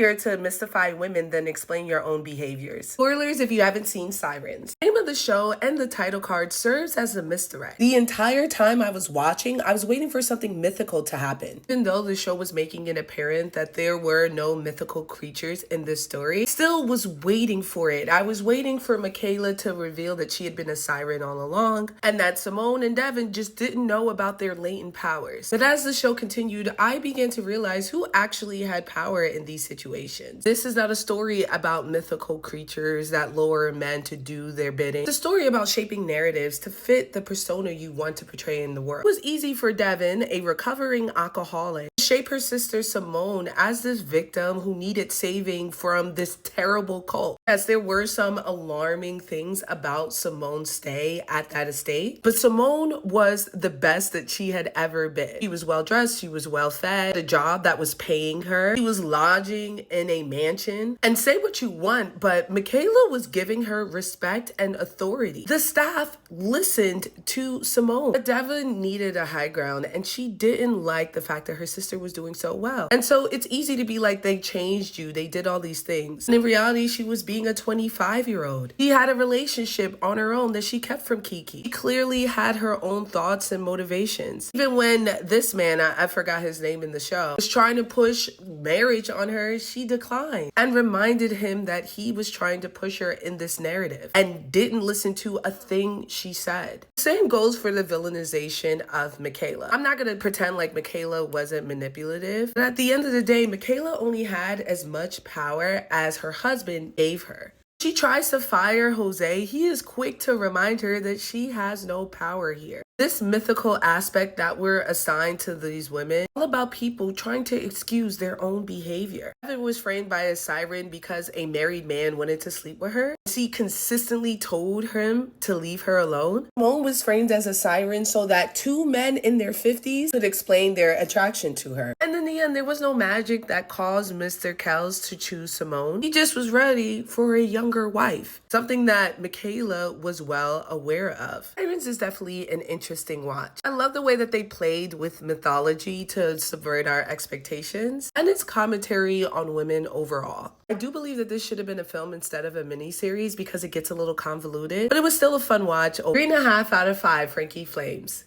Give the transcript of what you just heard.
easier to mystify women than explain your own behaviors. Spoilers if you haven't seen Sirens. The name of the show and the title card serves as a misdirect. The entire time I was watching, I was waiting for something mythical to happen. Even though the show was making it apparent that there were no mythical creatures in this story, I still was waiting for it. I was waiting for Michaela to reveal that she had been a siren all along, and that Simone and Devin just didn't know about their latent powers. But as the show continued, I began to realize who actually had power in these situations. This is not a story about mythical creatures that lure men to do their bidding. It's a story about shaping narratives to fit the persona you want to portray in the world. It was easy for Devin, a recovering alcoholic, to shape her sister Simone as this victim who needed saving from this terrible cult. Yes, there were some alarming things about Simone's stay at that estate, but Simone was the best that she had ever been. She was well dressed, she was well fed, a job that was paying her, she was lodging in a mansion. And say what you want, but Michaela was giving her respect and authority. The staff listened to Simone. But Devin needed a high ground, and she didn't like the fact that her sister was doing so well. And so it's easy to be like, they changed you, they did all these things. And in reality, she was being a 25-year-old. She had a relationship on her own that she kept from Kiki. She clearly had her own thoughts and motivations. Even when this man, I forgot his name in the show, was trying to push marriage on her, she declined and reminded him that he was trying to push her in this narrative and didn't listen to a thing she said. Same goes for the villainization of Michaela. I'm not gonna pretend like Michaela wasn't manipulative, but at the end of the day, Michaela only had as much power as her husband gave her. She tries to fire Jose. He is quick to remind her that she has no power here. This mythical aspect that we're assigned to these women, all about people trying to excuse their own behavior. Evan was framed by a siren because a married man wanted to sleep with her. She consistently told him to leave her alone. Simone was framed as a siren so that two men in their 50s could explain their attraction to her. And in the end, there was no magic that caused Mr. Kells to choose Simone. He just was ready for a younger wife, something that Michaela was well aware of. Sirens is definitely an interesting watch. I love the way that they played with mythology to subvert our expectations and its commentary on women overall. I do believe that this should have been a film instead of a miniseries because it gets a little convoluted, but it was still a fun watch. 3.5 out of 5 Frankie Flames.